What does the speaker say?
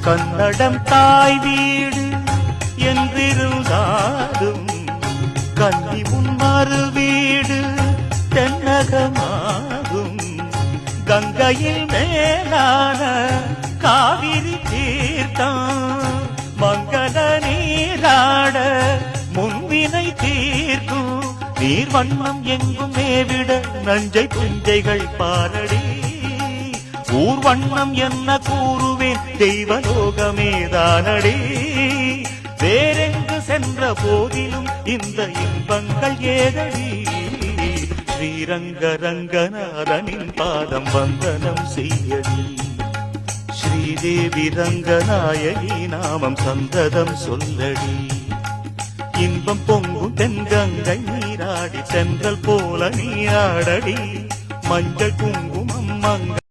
கன்னடம் தாய் வீடு என்றிருந்தாலும் கன்னி முன்மறு வீடு தென்னகமாகும். கங்கையில் மேலான காவிரி தீர்த்தம் மங்கள நீராட முன்வினை தீர்க்கும். நீர் வண்ணம் எங்கும் மேவிட நஞ்சை புஞ்சைகள் பாரடி. ஊர் வண்ணம் என்ன கூறுவேன் தெய்வலோகமேதானடி. வேறெங்கு சென்ற போதிலும் இந்த இன்பங்கள் ஏதடி. ஸ்ரீரங்க ரங்கநாதனின் பாதம் வந்தனம் செய்யடி. ஸ்ரீதேவி ரங்கநாயகி நாமம் சந்ததம் சொல்லடி. இன்பம் பொங்கும் தென்கங்கை நீராடி சென்றல் போல நீராடடி. மஞ்சள் குங்குமம் மங்க